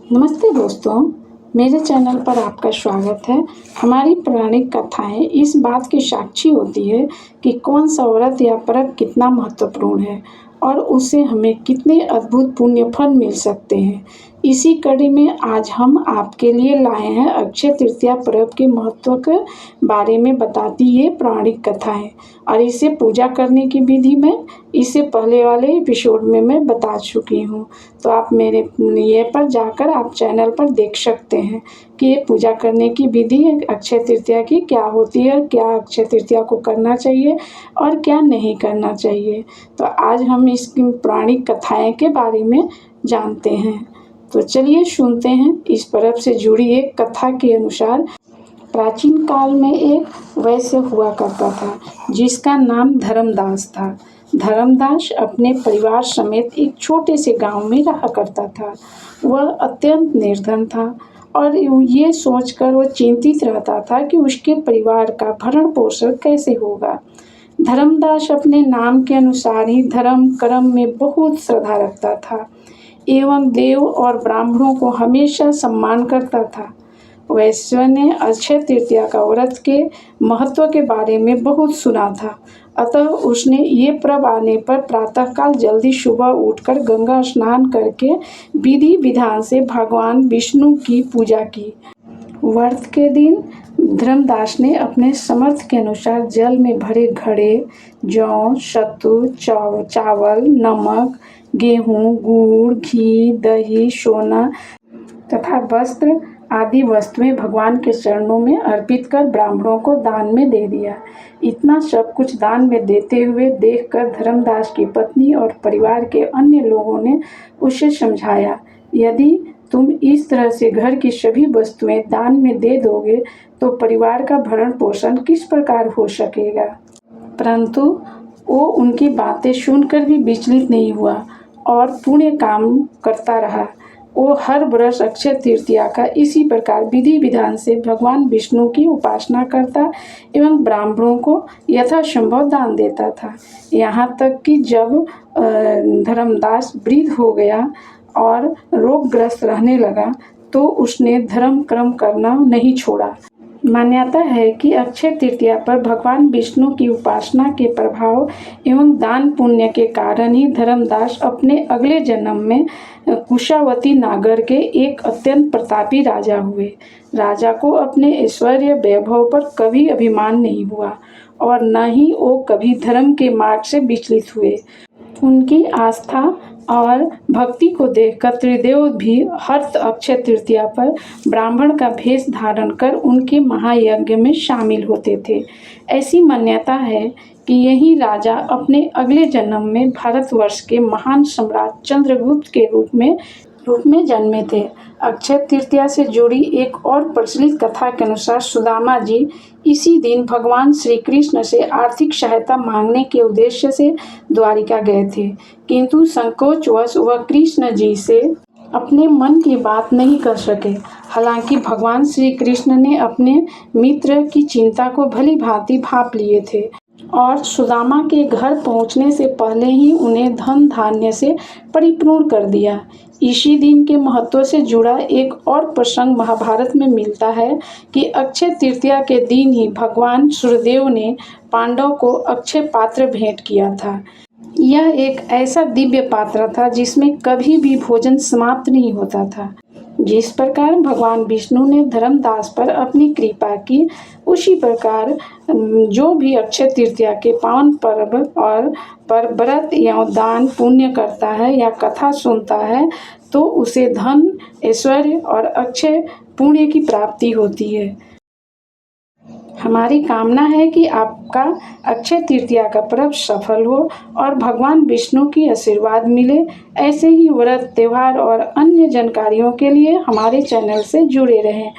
नमस्ते दोस्तों, मेरे चैनल पर आपका स्वागत है। हमारी पौराणिक कथाएं इस बात की साक्षी होती है कि कौन सा व्रत या पर्व कितना महत्वपूर्ण है और उससे हमें कितने अद्भुत पुण्य फल मिल सकते हैं। इसी कड़ी में आज हम आपके लिए लाए हैं अक्षय तृतीया पर्व के महत्व के बारे में बताती ये पौराणिक कथाएं और इसे पूजा करने की विधि में इससे पहले वाले एपिसोड में मैं बता चुकी हूँ। तो आप मेरे ये पर जाकर आप चैनल पर देख सकते हैं कि ये पूजा करने की विधि अक्षय तृतीया की क्या होती है, क्या अक्षय तृतीया को करना चाहिए और क्या नहीं करना चाहिए। तो आज हम इस पौराणिक कथाएं के बारे में जानते हैं। तो चलिए सुनते हैं। इस पर्व से जुड़ी एक कथा के अनुसार प्राचीन काल में एक वैश्य हुआ करता था जिसका नाम धर्मदास था। धर्मदास अपने परिवार समेत एक छोटे से गांव में रहा करता था। वह अत्यंत निर्धन था और ये सोचकर वह चिंतित रहता था कि उसके परिवार का भरण पोषण कैसे होगा। धर्मदास अपने नाम के अनुसार ही धर्म कर्म में बहुत श्रद्धा रखता था एवं देव और ब्राह्मणों को हमेशा सम्मान करता था। वैश्य ने अक्षय तृतीया का व्रत के महत्व के बारे में बहुत सुना था, अतः उसने ये पर्व आने पर प्रातःकाल जल्दी सुबह उठकर गंगा स्नान करके विधि विधान से भगवान विष्णु की पूजा की। व्रत के दिन धर्मदास ने अपने समर्थ के अनुसार जल में भरे घड़े, जौ, सत्तू, चावल, नमक, गेहूँ, गुड़, घी, दही, सोना तथा वस्त्र आदि वस्तुएं भगवान के चरणों में अर्पित कर ब्राह्मणों को दान में दे दिया। इतना सब कुछ दान में देते हुए देखकर धर्मदास की पत्नी और परिवार के अन्य लोगों ने उसे समझाया, यदि तुम इस तरह से घर की सभी वस्तुएं दान में दे दोगे तो परिवार का भरण पोषण किस प्रकार हो सकेगा। परंतु वो उनकी बातें सुनकर भी विचलित नहीं हुआ और पुण्य काम करता रहा। वो हर वर्ष अक्षय तृतीया का इसी प्रकार विधि विधान से भगवान विष्णु की उपासना करता एवं ब्राह्मणों को यथासंभव दान देता था। यहाँ तक कि जब धर्मदास वृद्ध हो गया और रोगग्रस्त रहने लगा तो उसने धर्म कर्म करना नहीं छोड़ा। मान्यता है कि अक्षय तृतीया पर भगवान विष्णु की उपासना के प्रभाव एवं दान पुण्य के कारण ही धर्मदास अपने अगले जन्म में कुशावती नागर के एक अत्यंत प्रतापी राजा हुए। राजा को अपने ऐश्वर्य वैभव पर कभी अभिमान नहीं हुआ और न ही वो कभी धर्म के मार्ग से विचलित हुए। उनकी आस्था और भक्ति को देखकर त्रिदेव भी हर अक्षय तृतीया पर ब्राह्मण का भेष धारण कर उनके महायज्ञ में शामिल होते थे। ऐसी मान्यता है कि यही राजा अपने अगले जन्म में भारतवर्ष के महान सम्राट चंद्रगुप्त के रूप में जन्मे थे। अक्षय तृतीया से जुड़ी एक और प्रचलित कथा के अनुसार सुदामा जी इसी दिन भगवान श्री कृष्ण से आर्थिक सहायता मांगने के उद्देश्य से द्वारिका गए थे, किंतु संकोचवश वह कृष्ण जी से अपने मन की बात नहीं कर सके। हालांकि भगवान श्री कृष्ण ने अपने मित्र की चिंता को भली भांति भांप लिए थे और सुदामा के घर पहुंचने से पहले ही उन्हें धन धान्य से परिपूर्ण कर दिया। इसी दिन के महत्व से जुड़ा एक और प्रसंग महाभारत में मिलता है कि अक्षय तृतीया के दिन ही भगवान सूर्यदेव ने पांडव को अक्षय पात्र भेंट किया था। यह एक ऐसा दिव्य पात्र था जिसमें कभी भी भोजन समाप्त नहीं होता था। जिस प्रकार भगवान विष्णु ने धर्मदास पर अपनी कृपा की, उसी प्रकार जो भी अक्षय तृतीया के पावन पर्व और पर व्रत या दान पुण्य करता है या कथा सुनता है तो उसे धन, ऐश्वर्य और अक्षय पुण्य की प्राप्ति होती है। हमारी कामना है कि आपका अक्षय तृतीया का पर्व सफल हो और भगवान विष्णु की आशीर्वाद मिले। ऐसे ही व्रत, त्योहार और अन्य जानकारियों के लिए हमारे चैनल से जुड़े रहें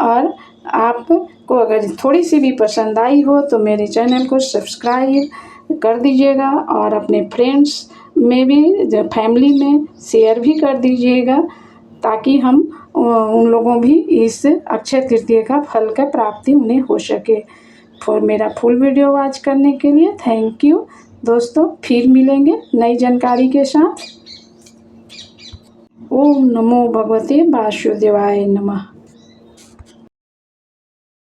और आपको अगर थोड़ी सी भी पसंद आई हो तो मेरे चैनल को सब्सक्राइब कर दीजिएगा और अपने फ्रेंड्स में भी, फैमिली में शेयर भी कर दीजिएगा ताकि हम उन लोगों भी इस अक्षय तृतीया का फल का प्राप्ति उन्हें हो सके। और मेरा फुल वीडियो वॉच करने के लिए थैंक यू दोस्तों। फिर मिलेंगे नई जानकारी के साथ। ओम नमो भगवते वासुदेवाय नमः।